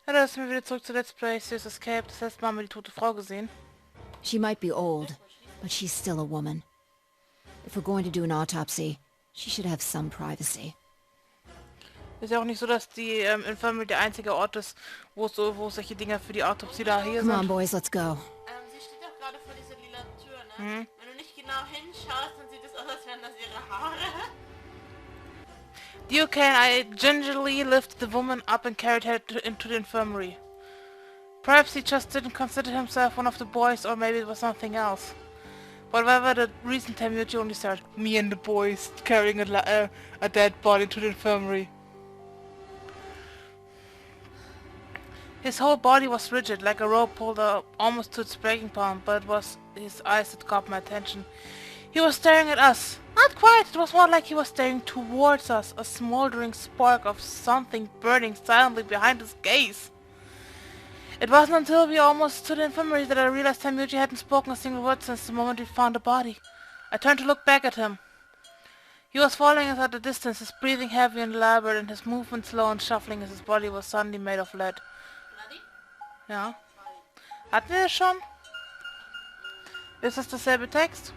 Ja, da sind wir wieder zurück zu Let's Play Serious Escape. Das letzte Mal haben wir die tote Frau gesehen. She might be old, but she's still a woman. If we're going to do an autopsy, she should have some privacy. Ist ja auch nicht so, dass die Infirmary der einzige Ort ist, wo solche Dinger für die Autopsie da hier Come on, sind. boys, let's go. Sie steht doch gerade vor dieser lila Tür, ne? Wenn du nicht genau hinschaust, dann sieht es aus, als wären das ihre Haare. Duke and I gingerly lifted the woman up and carried her into the infirmary. Perhaps he just didn't consider himself one of the boys, or maybe it was something else. Whatever the reason, Tamuchi only started, me and the boys carrying a dead body to the infirmary. His whole body was rigid, like a rope pulled up almost to its breaking point, but it was his eyes that caught my attention. He was staring at us. Not quite, it was more like he was staring towards us, a smoldering spark of something burning silently behind his gaze. It wasn't until we almost to the infirmary that I realized Tamuchi hadn't spoken a single word since the moment we found the body. I turned to look back at him. He was following us at a distance, his breathing heavy and labored, and his movements slow and shuffling as his body was suddenly made of lead. Ja. Hatten wir das schon? Ist das dasselbe Text?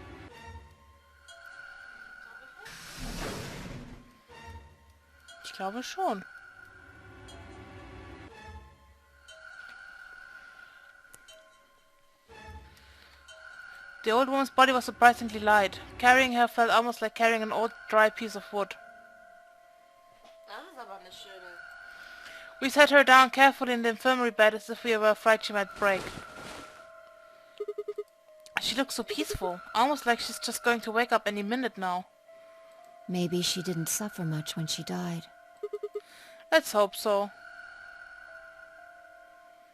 Ich glaube schon. The old woman's body was surprisingly light. Carrying her felt almost like carrying an old, dry piece of wood. Das ist aber eine schöne. We set her down carefully in the infirmary bed as if we were afraid she might break. She looked so peaceful, almost like she's just going to wake up any minute now. Maybe she didn't suffer much when she died. Let's hope so.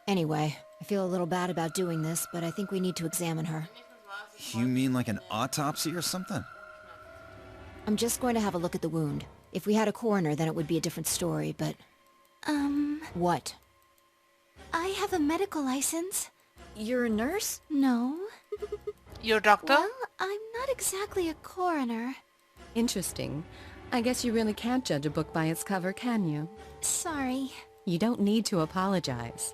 Anyway, I feel a little bad about doing this, but I think we need to examine her. You mean like an autopsy or something? I'm just going to have a look at the wound. If we had a coroner, then it would be a different story, but... What? I have a medical license. You're a nurse? No. You're a doctor? Well, I'm not exactly a coroner. Interesting. I guess you really can't judge a book by its cover, can you? Sorry. You don't need to apologize.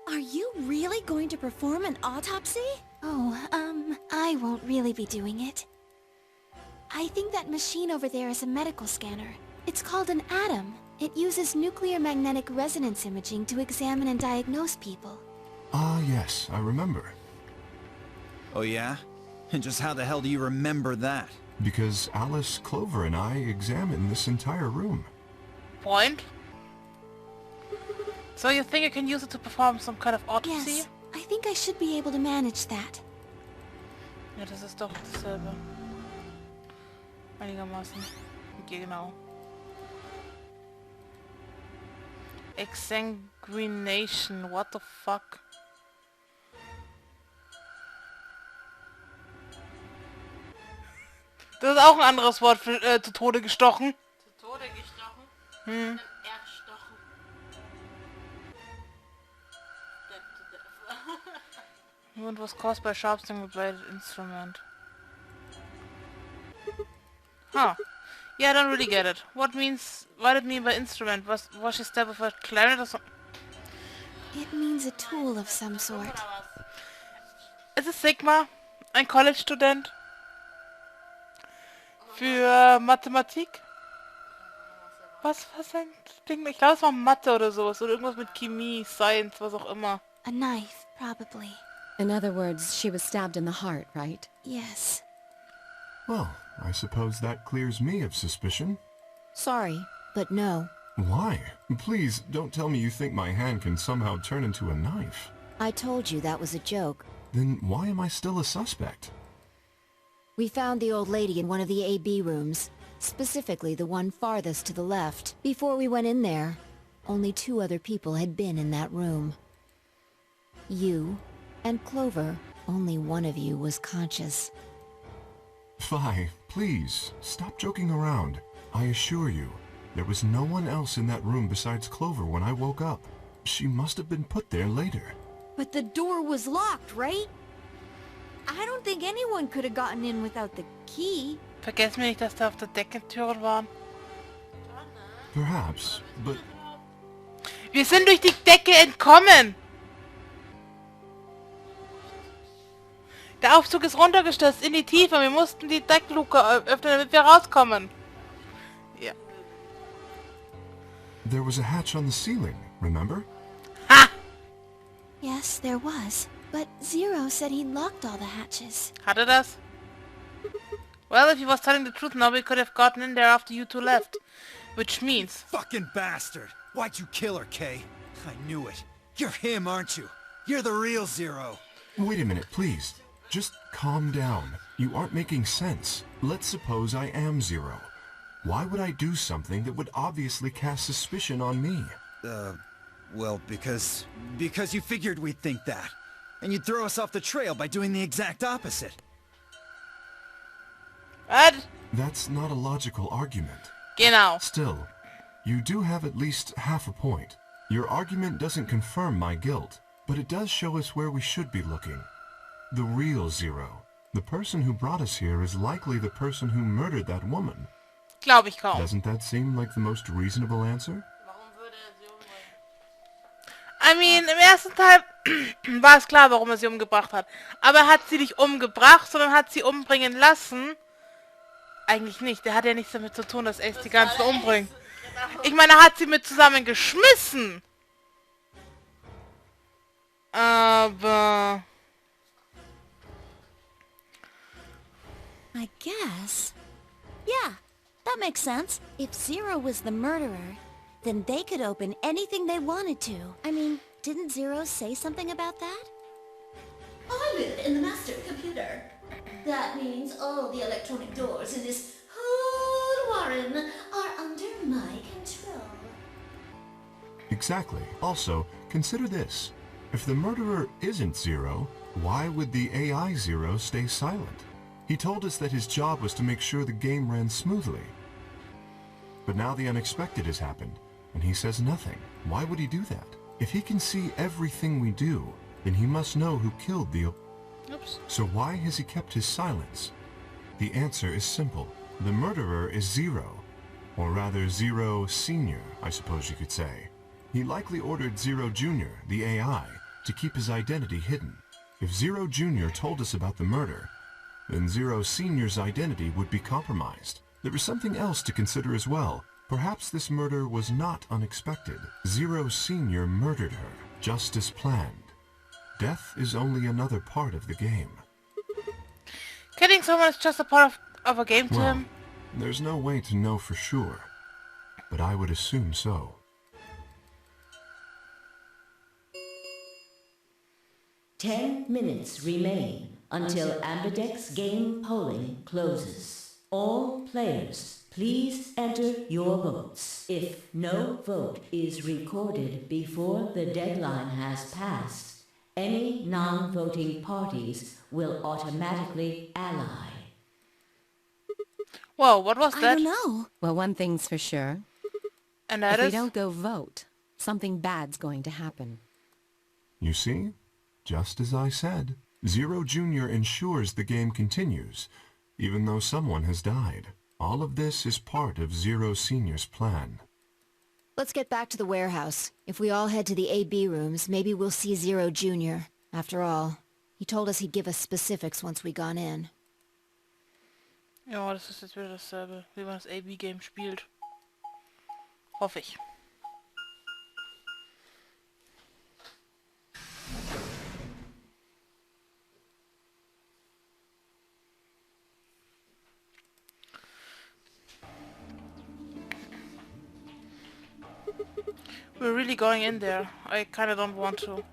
Are you really going to perform an autopsy? Oh, I won't really be doing it. I think that machine over there is a medical scanner. It's called an atom. It uses nuclear magnetic resonance imaging to examine and diagnose people. Ah, yes, I remember. Oh yeah? And just how the hell do you remember that? Because Alice, Clover, and I examined this entire room. Point. So you think you can use it to perform some kind of autopsy? Yes, I think I should be able to manage that. Ja, das ist doch dasselbe. Einigermaßen. Genau. Exsanguination, what the fuck? Das ist auch ein anderes Wort für zu Tode gestochen. Zu Tode gestochen. Erstochen. Und was caused by sharp single-bladed instrument. Huh. Yeah, I don't really get it. What did it mean by instrument? Was she stabbed with a clarinet or something? It means a tool of some sort. Ist es Sigma? Ein College-Student? Für Mathematik? Was ein Ding? Ich glaube, es war Mathe oder sowas. Oder irgendwas mit Chemie, Science, was auch immer. A knife, probably. In other words, she was stabbed in the heart, right? Yes. Well, I suppose that clears me of suspicion. Sorry, but no. Why? Please, don't tell me you think my hand can somehow turn into a knife. I told you that was a joke. Then why am I still a suspect? We found the old lady in one of the AB rooms, specifically the one farthest to the left. Before we went in there, only 2 other people had been in that room. You and Clover. Only one of you was conscious. Phi, please, stop joking around. I assure you, there was no one else in that room besides Clover when I woke up. She must have been put there later. But the door was locked, right? I don't think anyone could have gotten in without the key. Vergesst mir nicht, dass da auf der Decke Türen waren. Perhaps, but Wir sind durch die Decke entkommen. Der Aufzug ist runtergestürzt in die Tiefe. Wir mussten die Deckluke öffnen, damit wir rauskommen. Ja. There was a hatch on the ceiling, remember? Ha! Yes, there was. But Zero said he locked all the hatches. Hatte das? Well, if he was telling the truth, nobody could have gotten in there after you two left. Which means... Fucking bastard! Why'd you kill her, Kay? I knew it. You're him, aren't you? You're the real Zero. Wait a minute, please. Just calm down. You aren't making sense. Let's suppose I am Zero. Why would I do something that would obviously cast suspicion on me? Well, because you figured we'd think that. And you'd throw us off the trail by doing the exact opposite. What? That's not a logical argument. Genau. Still, you do have at least half a point. Your argument doesn't confirm my guilt, but it does show us where we should be looking. The real Zero. The person who brought us here is likely the person who murdered that woman. Glaube ich kaum. Doesn't that seem like the most reasonable answer? I mean, im ersten Teil war es klar, warum er sie umgebracht hat. Aber er hat sie nicht umgebracht, sondern hat sie umbringen lassen. Eigentlich nicht. Der hat ja nichts damit zu tun, dass Ace die ganzen umbringt. Ich meine, er hat sie mit zusammengeschmissen. Aber... I guess. Yeah, that makes sense. If Zero was the murderer, then they could open anything they wanted to. I mean, didn't Zero say something about that? I live in the master computer. That means all the electronic doors in this whole warren are under my control. Exactly. Also, consider this. If the murderer isn't Zero, why would the AI Zero stay silent? He told us that his job was to make sure the game ran smoothly. But now the unexpected has happened, and he says nothing. Why would he do that? If he can see everything we do, then he must know who killed the... Oops. So why has he kept his silence? The answer is simple. The murderer is Zero. Or rather, Zero Senior, I suppose you could say. He likely ordered Zero Junior, the AI, to keep his identity hidden. If Zero Junior told us about the murder, then Zero Senior's identity would be compromised. There is something else to consider as well. Perhaps this murder was not unexpected. Zero Senior murdered her, just as planned. Death is only another part of the game. Killing someone is just a part of a game to Well, him. there's no way to know for sure, but I would assume so. Ten minutes remain until Ambidex game polling closes. All players, please enter your votes. If no vote is recorded before the deadline has passed, any non-voting parties will automatically ally. Whoa, what was I that? don't know. Well, one thing's for sure. And that If we is... don't go vote, something bad's going to happen. You see? Just as I said. Zero Junior ensures the game continues, even though someone has died. All of this is part of Zero Senior's plan. Let's get back to the warehouse. If we all head to the AB rooms, maybe we'll see Zero Jr. After all, he told us he'd give us specifics once we gone in. Ja, das ist jetzt wieder dasselbe, wie man das AB-Game spielt. Hoffe ich. We're really going in there. I kinda don't want to.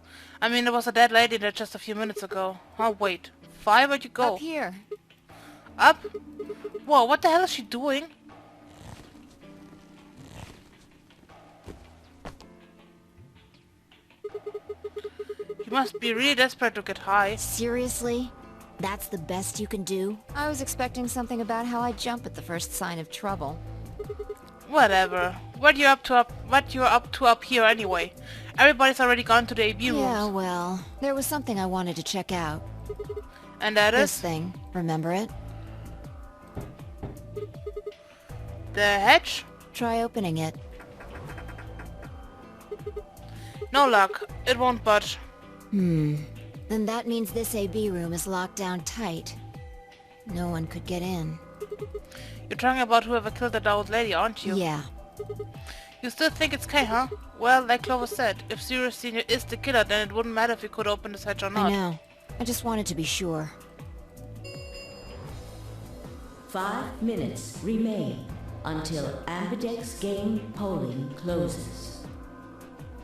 I mean, there was a dead lady there just a few minutes ago. Oh, wait. Why would you go? Up here. Up? Whoa, what the hell is she doing? You must be really desperate to get high. Seriously? That's the best you can do? I was expecting something about how I jump at the first sign of trouble. Whatever. What you up to up here anyway? Everybody's already gone to the AB rooms. Yeah, well, there was something I wanted to check out. And that This is thing, remember it? the hatch. Try opening it. No luck. It won't budge. Then that means this AB room is locked down tight. No one could get in. You're talking about whoever killed that old lady, aren't you? Yeah. You still think it's Kay, huh? Well, like Clover said, if Zero Senior is the killer, then it wouldn't matter if we could open this hatch or not. I know. I just wanted to be sure. 5 minutes remain until Ambidex game polling closes.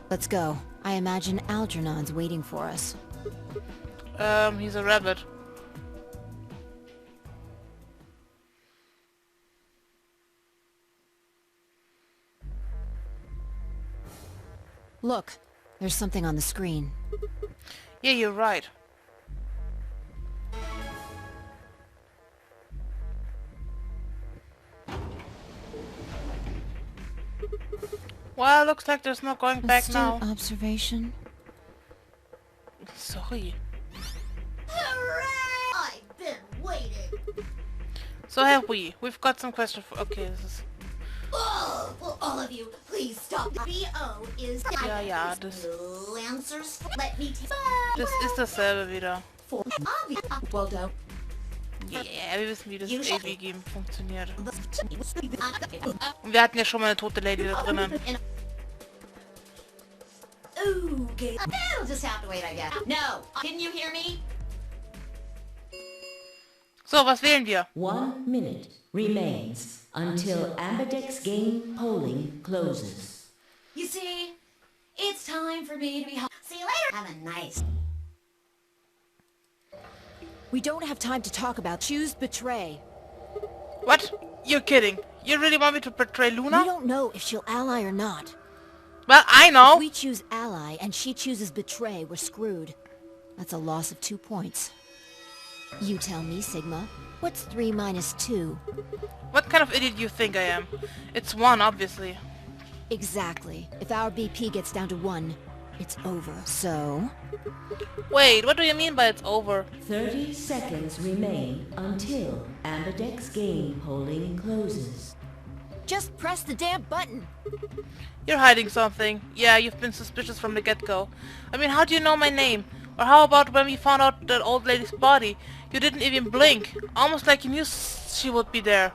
Let's go. I imagine Algernon's waiting for us. He's a rabbit. Look, there's something on the screen. Yeah, you're right. Well, looks like there's no going back now. Observation. Sorry. Hooray! I've been waiting. So have we. We've got some questions for... Okay, this is... Oh, will all of you please stop? BO is... Ja, das... No answers. Let me take... Das ist dasselbe wieder. Well done. Yeah, wir wissen, wie das AB-Game funktioniert. Und wir hatten ja schon mal eine tote Lady da drinnen. Okay. It'll just have to wait, I guess. No! Didn't you hear me? So, was wählen wir? 1 minute remains until Ambidex game polling closes. You see, it's time for me to be home. See you later. Have a nice... We don't have time to talk about choose betray. What? You're kidding. You really want me to betray Luna? We don't know if she'll ally or not. Well, I know. If we choose ally and she chooses betray, we're screwed. That's a loss of 2 points. You tell me, Sigma. What's 3 minus 2? What kind of idiot do you think I am? It's 1, obviously. Exactly. If our BP gets down to 1, it's over. So... Wait, what do you mean by it's over? 30 seconds remain until Ambidex game polling closes. Just press the damn button! You're hiding something. Yeah, you've been suspicious from the get-go. I mean, how do you know my name? Or how about when we found out that old lady's body? You didn't even blink. Almost like you knew she would be there.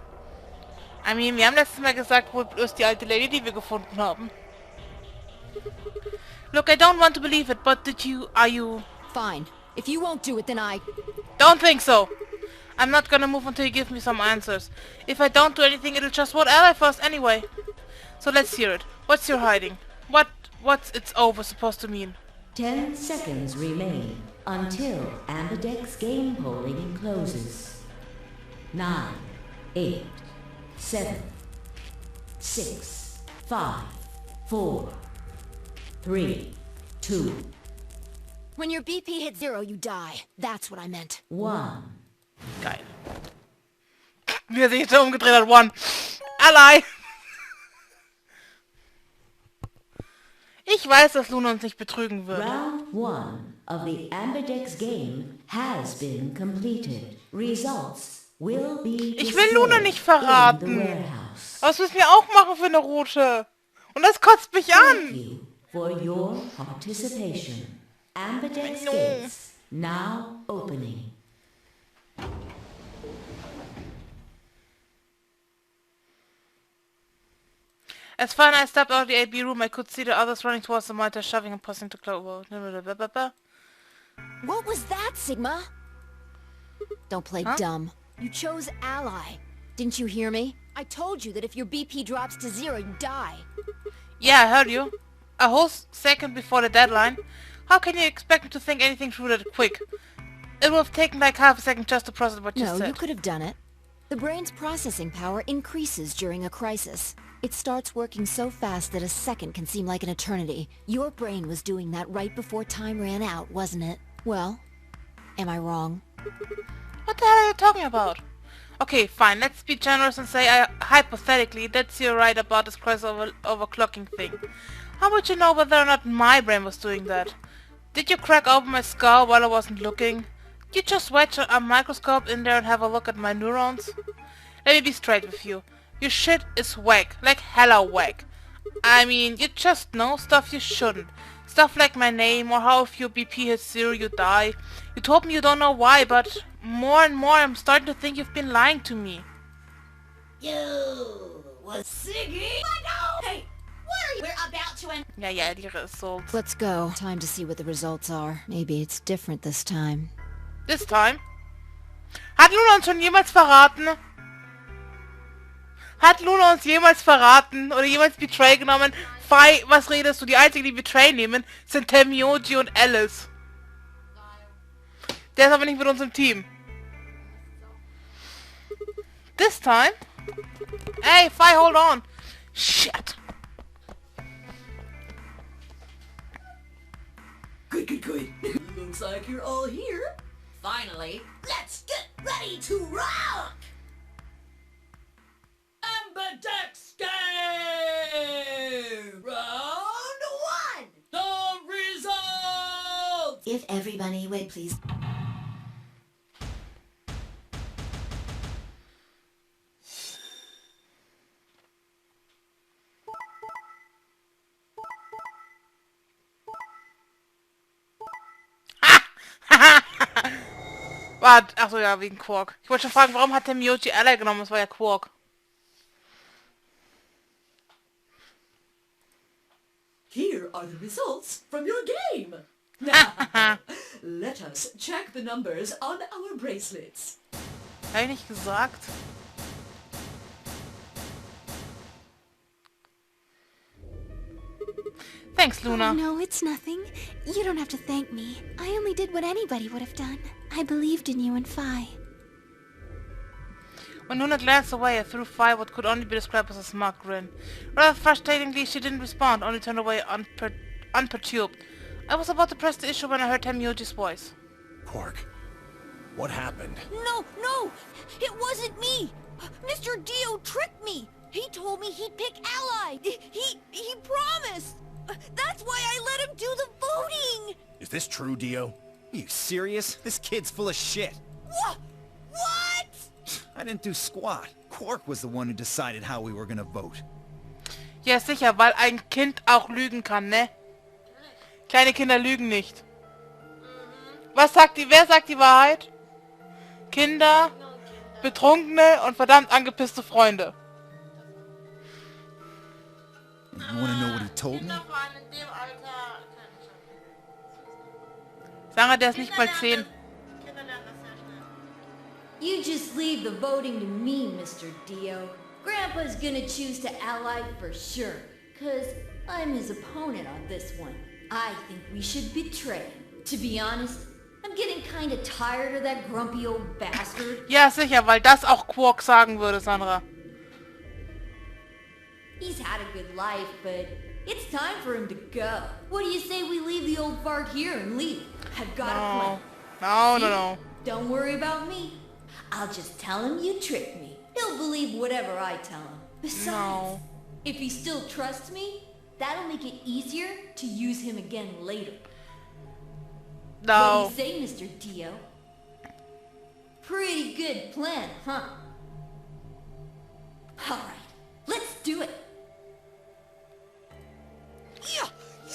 I mean, wir haben letztes Mal gesagt, wo ist die alte Lady, die wir gefunden haben? Look, I don't want to believe it, but are you... Fine. If you won't do it, then I... Don't think so! I'm not gonna move until you give me some answers. If I don't do anything, it'll just vote ally for us anyway. So let's hear it. What's your hiding? What's it's over supposed to mean? 10 seconds remain until Ambidex game polling closes. 9, 8, 7, 6, 5, 4, 3, 2, When your BP hits 0, you die. That's what I meant. 1. Geil. Wie er sich jetzt umgedreht hat. 1. Ally! Ich weiß, dass Luna uns nicht betrügen wird. Round 1 of the Ambidex game has been completed. Results will be Ich will Luna nicht displayed in the verraten. warehouse. Aber das müssen wir auch machen für eine Route. Und das kotzt mich Thank an. you for your participation. Ambidex No. gates now opening. As far as I stepped out of the AB room, I could see the others running towards the monitor, shoving and pushing to close. What was that, Sigma? Don't play Huh? dumb. You chose ally. Didn't you hear me? I told you that if your BP drops to 0, you die. Yeah, I heard you. A whole second before the deadline. How can you expect me to think anything through that quick? It would have taken like half a second just to process what you No, said. you could have done it. The brain's processing power increases during a crisis. It starts working so fast that a second can seem like an eternity. Your brain was doing that right before time ran out, wasn't it? Well, am I wrong? What the hell are you talking about? Okay, fine, let's be generous and say hypothetically that's you're right about this overclocking thing. How would you know whether or not my brain was doing that? Did you crack open my skull while I wasn't looking? Did you just wedge a microscope in there and have a look at my neurons? Let me be straight with you. Your shit is whack, like hella whack. I mean, you just know stuff you shouldn't. Stuff like my name, or how if your BP hits 0 you die. You told me you don't know why, but more and more I'm starting to think you've been lying to me. You was Siggy? Hey, what are you? We're about to end. Ja, die results. Let's go. Time to see what the results are. Maybe it's different this time. This time? Hat Luna uns schon jemals verraten? Hat Luna uns jemals verraten? Oder jemals Betray genommen? Fei, was redest du? Die einzigen, die Betray nehmen, sind Temyoji und Alice. Der ist aber nicht mit uns im Team. This time? Hey, Fei, hold on. Shit. Good. Looks like you're all here. Finally, let's get ready to rock! Ambidex game! Round 1! The results! If everybody would please... Warte, achso, ja, wegen Quark. Ich wollte schon fragen, warum hat der Myoji Ally genommen? Das war ja Quark. Here are the results from your game. Now, let us check the numbers on our bracelets. Hab ich nicht gesagt? Thanks, Luna. Oh, no, it's nothing. You don't have to thank me. I only did what anybody would have done. I believed in you and Phi. When Luna glanced away, I threw Phi what could only be described as a smug grin. Rather frustratingly, she didn't respond, only turned away unperturbed. I was about to press the issue when I heard Temyoji's voice. Quark, what happened? No! It wasn't me! Mr. Dio tricked me! He told me he'd pick Ally! He promised! That's why I let him do the voting! Is this true, Dio? Are you serious? This kid's full of shit. What? I didn't do squat. Quark was the one who decided how we were gonna vote. Ja, sicher, weil ein Kind auch lügen kann, ne? Kleine Kinder lügen nicht. Wer sagt die Wahrheit? Kinder, Betrunkene und verdammt angepisste Freunde. You wanna know what he told me? Sarah, der ist nicht mal 10. You just leave the voting to me, Mr. Dio. Grandpa's gonna choose to ally for sure, 'cause I'm his opponent on this one. I think we should betray him. To be honest, I'm getting kinda tired of that grumpy old bastard. Ja, sicher, weil das auch Quark sagen würde, Sandra. He's had a good life, but it's time for him to go. What do you say we leave the old fart here and leave? I've got a plan. No. Don't worry about me. I'll just tell him you tricked me. He'll believe whatever I tell him. Besides, if he still trusts me, that'll make it easier to use him again later. No. What do you say, Mr. Dio? Pretty good plan, huh? Alright, let's do it.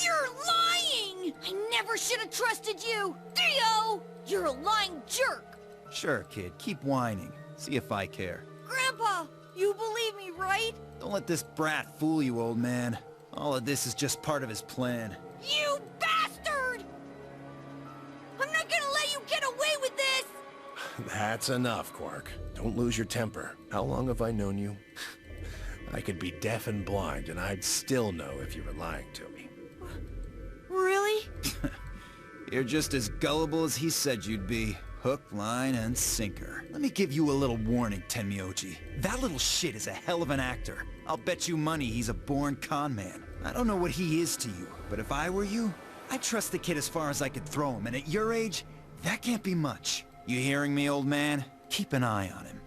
You're lying! I never should have trusted you! Dio! You're a lying jerk! Sure, kid. Keep whining. See if I care. Grandpa, you believe me, right? Don't let this brat fool you, old man. All of this is just part of his plan. You bastard! I'm not gonna let you get away with this! That's enough, Quark. Don't lose your temper. How long have I known you? I could be deaf and blind, and I'd still know if you were lying to me. Really? You're just as gullible as he said you'd be. Hook, line, and sinker. Let me give you a little warning, Temyoji. That little shit is a hell of an actor. I'll bet you money he's a born con man. I don't know what he is to you, but if I were you, I'd trust the kid as far as I could throw him, and at your age, that can't be much. You hearing me, old man? Keep an eye on him.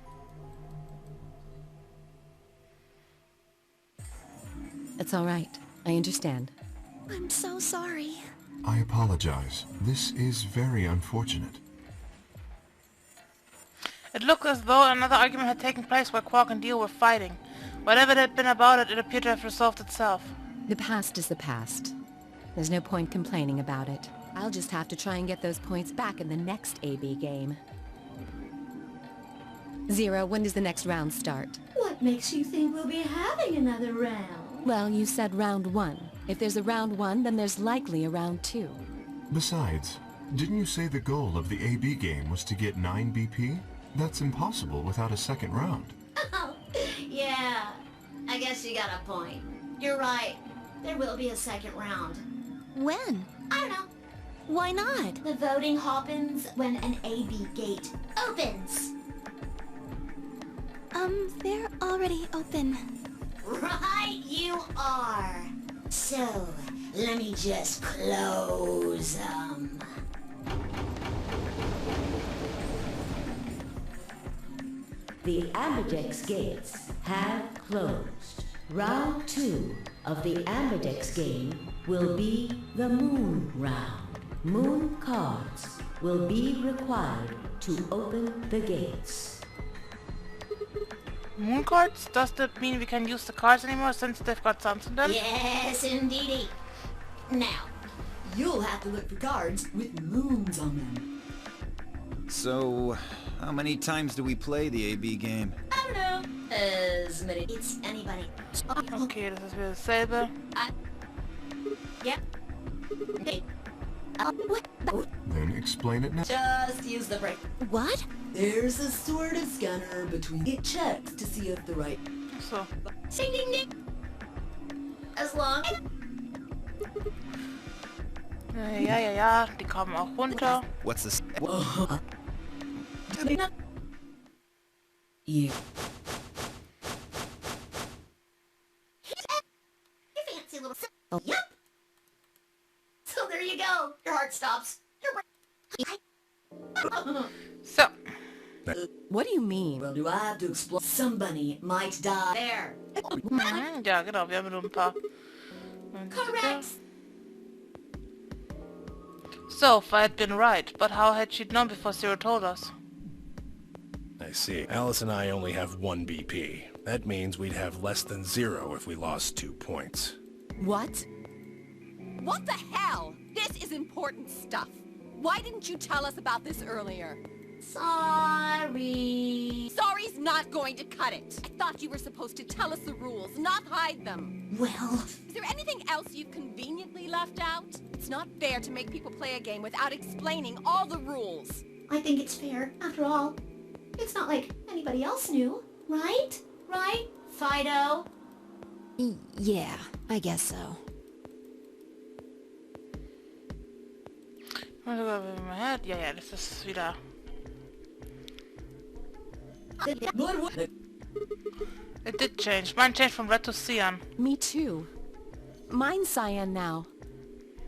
It's all right. I understand. I'm so sorry. I apologize. This is very unfortunate. It looked as though another argument had taken place where Quark and Dio were fighting. Whatever it had been about it, it appeared to have resolved itself. The past is the past. There's no point complaining about it. I'll just have to try and get those points back in the next AB game. Zero, when does the next round start? What makes you think we'll be having another round? Well, you said round 1. If there's a round 1, then there's likely a round 2. Besides, didn't you say the goal of the AB game was to get 9 BP? That's impossible without a second round. Oh, yeah. I guess you got a point. You're right. There will be a second round. When? I don't know. Why not? The voting happens when an AB gate opens. They're already open. Right you are. So, let me just close them. The Ambidex gates have closed. Round 2 of the Ambidex game will be the Moon round. Moon cards will be required to open the gates. Moon cards? Does that mean we can use the cards anymore since they've got suns in them? Yes, indeedy. Now, You'll have to look for cards with moons on them. So, how many times do we play the AB game? I don't know. As many. It's anybody. Okay, das ist wieder dasselbe. Yep. Okay. What? Then explain it now. Just use the break. What? There's a sort of scanner between. It checks to see if the right. So. Ding ding ding. As long. Ja, die kommen auch runter. What's this? Yeah. You fancy little. Yep. So there you go. Your heart stops. So. What do you mean? Well, do I have to explore? Somebody might die. There. Ja, genau, wir haben nur ein paar. Correct. So, I had been right, but how had she known before Zero told us? I see. Alice and I only have 1 BP. That means we'd have less than 0 if we lost 2 points. What? What the hell? This is important stuff. Why didn't you tell us about this earlier? Sorry. Sorry's not going to cut it. I thought you were supposed to tell us the rules, not hide them. Well, Is there anything else you've conveniently left out? It's not fair to make people play a game without explaining all the rules. I think it's fair. After all, it's not like anybody else knew, right? Right, Fido? Yeah, I guess so. Ja, das ist wieder... It did change. Mine changed from red to cyan. Me too. Mine's cyan now.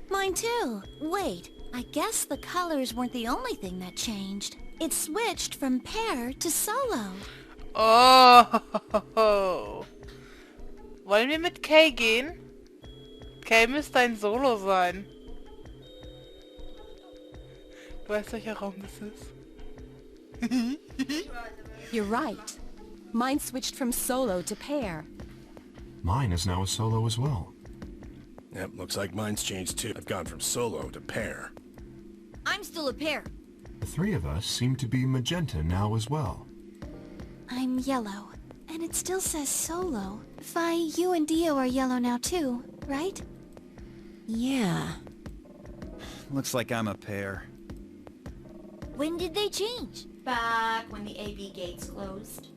Mine too. Wait, I guess the colors weren't the only thing that changed. It switched from pair to solo. Oh! Wollen wir mit Kay gehen? Kay müsste ein Solo sein. Du weißt, welcher Raum das ist? You're right. Mine switched from solo to pair. Mine is now a solo as well. Yep, looks like mine's changed too. I've gone from solo to pair. I'm still a pair. The 3 of us seem to be magenta now as well. I'm yellow, and it still says solo. Fi, you and Dio are yellow now too, right? Yeah. Looks like I'm a pair. When did they change? Back when the AB gates closed.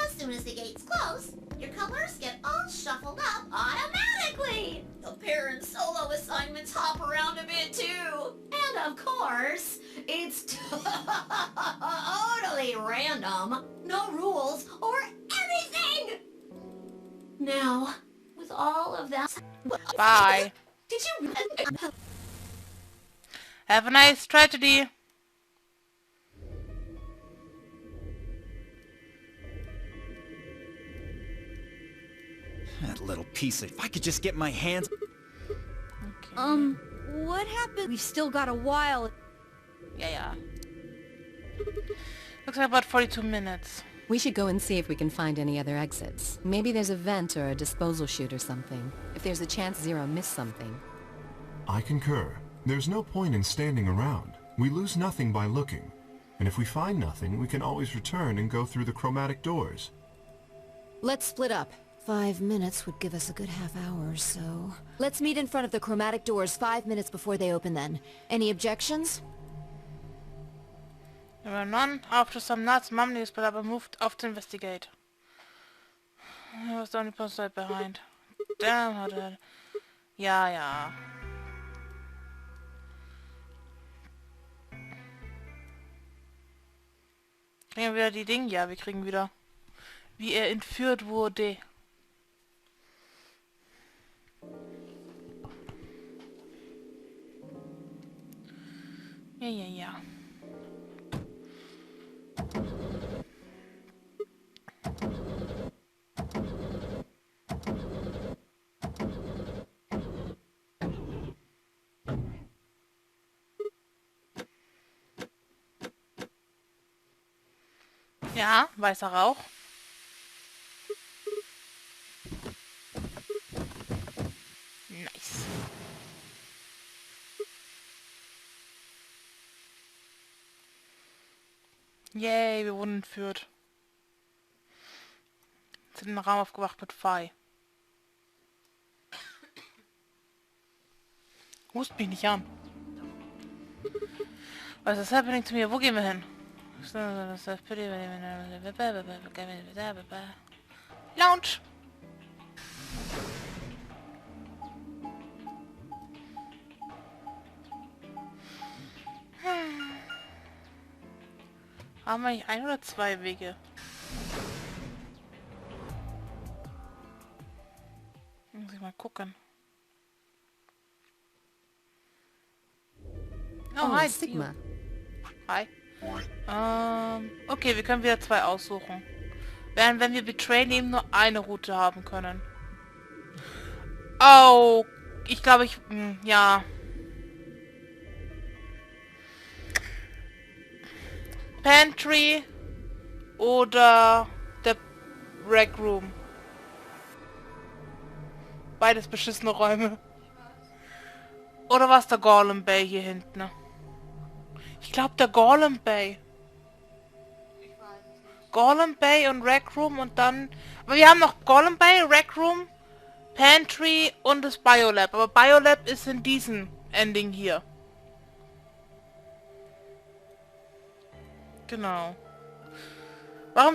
As soon as the gates close, your colors get all shuffled up automatically. The pair and solo assignments hop around a bit too. And of course, it's totally random. No rules or anything. Now, with all of that... Bye. Did you... Have a nice tragedy. That little piece of... If I could just get my hands... What happened? We've still got a while. Yeah. Looks like about 42 minutes. We should go and see if we can find any other exits. Maybe there's a vent or a disposal chute or something. If there's a chance Zero missed something. I concur. There's no point in standing around. We lose nothing by looking. And if we find nothing, we can always return and go through the chromatic doors. Let's split up. 5 minutes would give us a good half hour or so. Let's meet in front of the chromatic doors 5 minutes before they open then. Any objections? There were none. After some nuts, Mum is but moved off to investigate. He was the only person left behind. Damn, how did... Ja, ja. Kriegen wir wieder die Dinge? Ja, wir kriegen wieder... Wie er entführt wurde. Ja, ja, ja. Ja, weißer Rauch. Nice. Yay, wir wurden entführt. Sind in den Raum aufgewacht mit Pfeil. Hust mich nicht an. Was ist happening zu mir? Wo gehen wir hin? Lounge! Haben wir nicht 1 oder 2 Wege? Muss ich mal gucken. Oh, hi, Sigma. Hi. Okay, wir können wieder 2 aussuchen. Während wenn wir Betrayen eben nur eine Route haben können. Oh, ich glaube ja. Pantry oder der Rec Room. Beides beschissene Räume. Oder war es der Golem Bay hier hinten? Ich glaube der Golem Bay. Golem Bay und Rec Room und dann... Aber wir haben noch Golem Bay, Rec Room, Pantry und das Biolab. Aber Biolab ist in diesem Ending hier. Genau. Warum